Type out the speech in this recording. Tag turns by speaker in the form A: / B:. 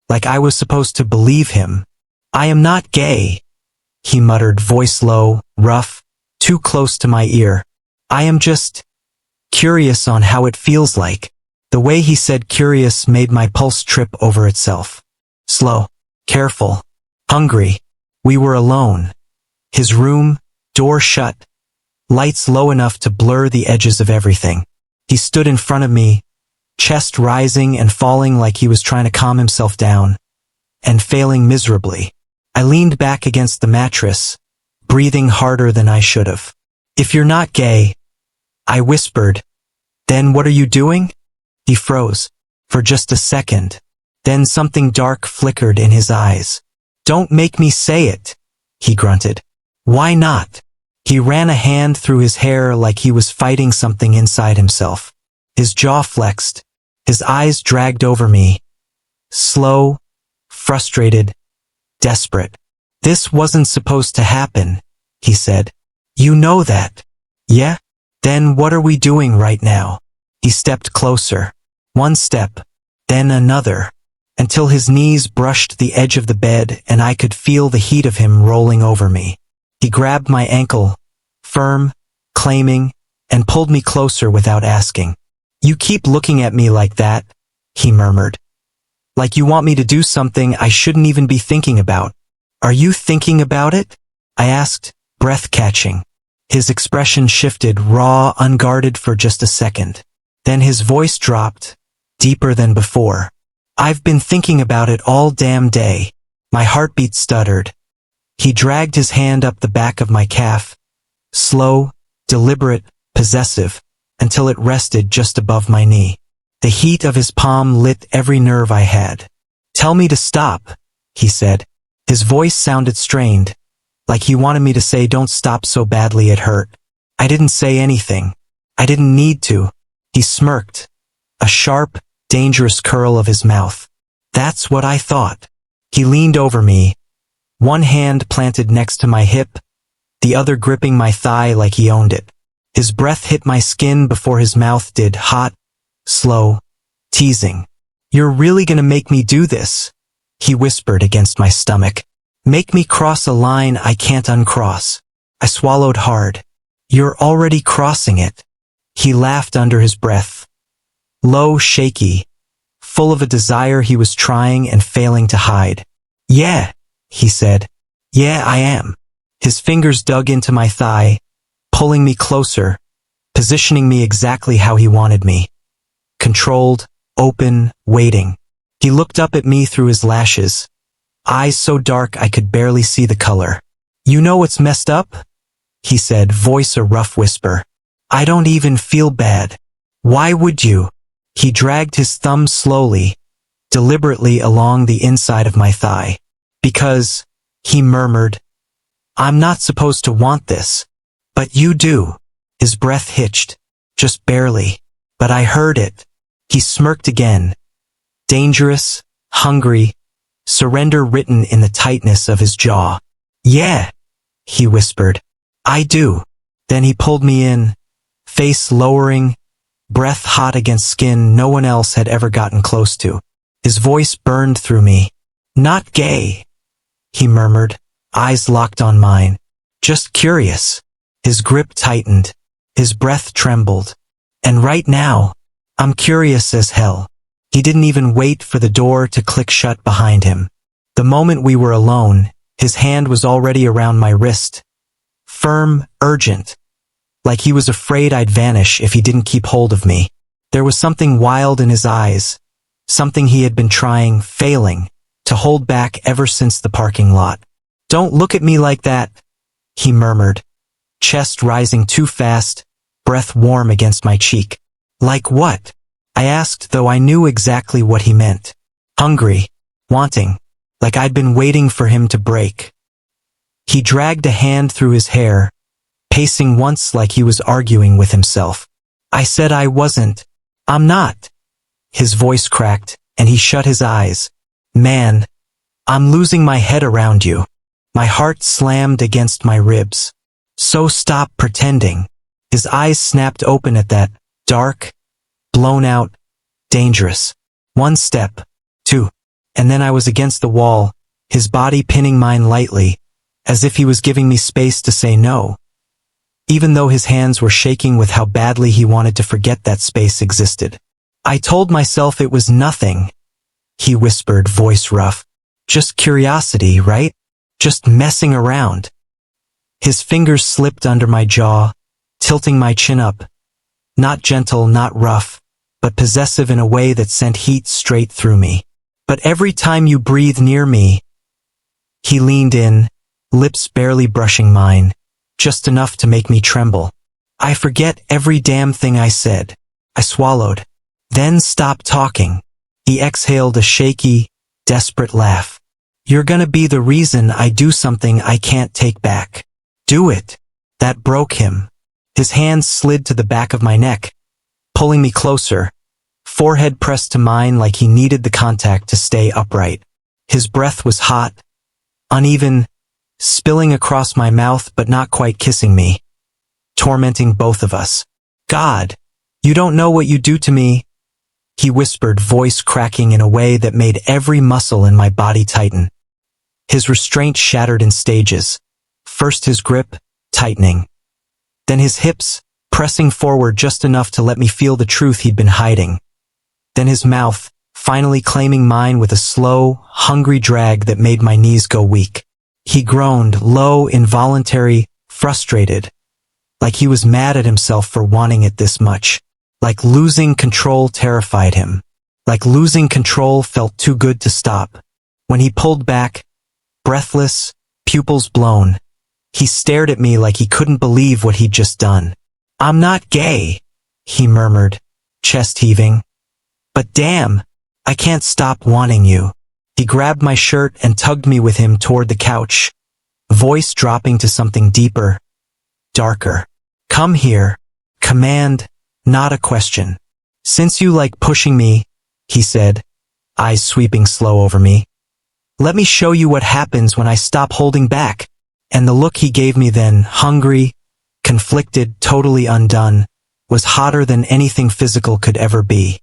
A: like I was supposed to believe him. "I am not gay," he muttered, voice low, rough, too close to my ear. "I am just curious on how it feels like." The way he said curious made my pulse trip over itself. Slow, careful, hungry. We were alone. His room, door shut, lights low enough to blur the edges of everything. He stood in front of me, chest rising and falling like he was trying to calm himself down, and failing miserably. I leaned back against the mattress, breathing harder than I should have. "If you're not gay," I whispered, "then what are you doing?" He froze, for just a second. Then something dark flickered in his eyes. "Don't make me say it," he grunted. "Why not?" He ran a hand through his hair like he was fighting something inside himself. His jaw flexed. His eyes dragged over me. Slow, frustrated, desperate. "This wasn't supposed to happen," he said. "You know that." "Yeah? Then what are we doing right now?" He stepped closer. One step, then another, until his knees brushed the edge of the bed and I could feel the heat of him rolling over me. He grabbed my ankle, firm, claiming, and pulled me closer without asking. "You keep looking at me like that," he murmured. "Like you want me to do something I shouldn't even be thinking about." "Are you thinking about it?" I asked, breath catching. His expression shifted, raw, unguarded for just a second. Then his voice dropped, deeper than before. "I've been thinking about it all damn day." My heartbeat stuttered. He dragged his hand up the back of my calf, slow, deliberate, possessive, until it rested just above my knee. The heat of his palm lit every nerve I had. "Tell me to stop," he said. His voice sounded strained, like he wanted me to say don't stop so badly it hurt. I didn't say anything. I didn't need to. He smirked, a sharp, dangerous curl of his mouth. "That's what I thought." He leaned over me, one hand planted next to my hip, the other gripping my thigh like he owned it. His breath hit my skin before his mouth did, hot, slow, teasing. "You're really gonna make me do this?" he whispered against my stomach. "Make me cross a line I can't uncross." I swallowed hard. "You're already crossing it." He laughed under his breath. Low, shaky, full of a desire he was trying and failing to hide. "Yeah," he said. "Yeah, I am." His fingers dug into my thigh, pulling me closer, positioning me exactly how he wanted me. Controlled, open, waiting. He looked up at me through his lashes, eyes so dark I could barely see the color. "You know what's messed up?" he said, voice a rough whisper. "I don't even feel bad." "Why would you?" He dragged his thumb slowly, deliberately along the inside of my thigh. "Because," he murmured, "I'm not supposed to want this. But you do." His breath hitched, just barely. But I heard it. He smirked again. Dangerous, hungry, surrender written in the tightness of his jaw. "Yeah," he whispered. "I do." Then he pulled me in, face lowering, breath hot against skin no one else had ever gotten close to. His voice burned through me. "Not gay," he murmured, eyes locked on mine. "Just curious." His grip tightened. His breath trembled. "And right now, I'm curious as hell." He didn't even wait for the door to click shut behind him. The moment we were alone, his hand was already around my wrist. Firm, urgent. Like he was afraid I'd vanish if he didn't keep hold of me. There was something wild in his eyes, something he had been trying, failing, to hold back ever since the parking lot. "Don't look at me like that," he murmured, chest rising too fast, breath warm against my cheek. "Like what?" I asked, though I knew exactly what he meant. Hungry, wanting, like I'd been waiting for him to break. He dragged a hand through his hair, pacing once like he was arguing with himself. I said I wasn't. "I'm not." His voice cracked, and he shut his eyes. "Man, I'm losing my head around you." My heart slammed against my ribs. "So stop pretending." His eyes snapped open at that, dark, blown out, dangerous. One step, two, And then I was against the wall, his body pinning mine lightly, as if he was giving me space to say no, even though his hands were shaking with how badly he wanted to forget that space existed. I told myself it was nothing, he whispered, voice rough. Just curiosity, right? Just messing around. His fingers slipped under my jaw, tilting my chin up. Not gentle, not rough, but possessive in a way that sent heat straight through me. But every time you breathe near me, he leaned in, lips barely brushing mine, just enough to make me tremble. I forget every damn thing I said. I swallowed. Then stopped talking. He exhaled a shaky, desperate laugh. You're gonna be the reason I do something I can't take back. Do it. That broke him. His hands slid to the back of my neck, pulling me closer, forehead pressed to mine like he needed the contact to stay upright. His breath was hot, uneven, spilling across my mouth but not quite kissing me, tormenting both of us. God, you don't know what you do to me, he whispered, voice cracking in a way that made every muscle in my body tighten. His restraint shattered in stages. First his grip, tightening. Then his hips, pressing forward just enough to let me feel the truth he'd been hiding. Then his mouth, finally claiming mine with a slow, hungry drag that made my knees go weak. He groaned, low, involuntary, frustrated, like he was mad at himself for wanting it this much. Like losing control terrified him. Like losing control felt too good to stop. When he pulled back, breathless, pupils blown, he stared at me like he couldn't believe what he'd just done. I'm not gay, he murmured, chest heaving. But damn, I can't stop wanting you. He grabbed my shirt and tugged me with him toward the couch, voice dropping to something deeper, darker. Come here. Command, not a question. Since you like pushing me, he said, eyes sweeping slow over me. Let me show you what happens when I stop holding back. And the look he gave me then, hungry, conflicted, totally undone, was hotter than anything physical could ever be.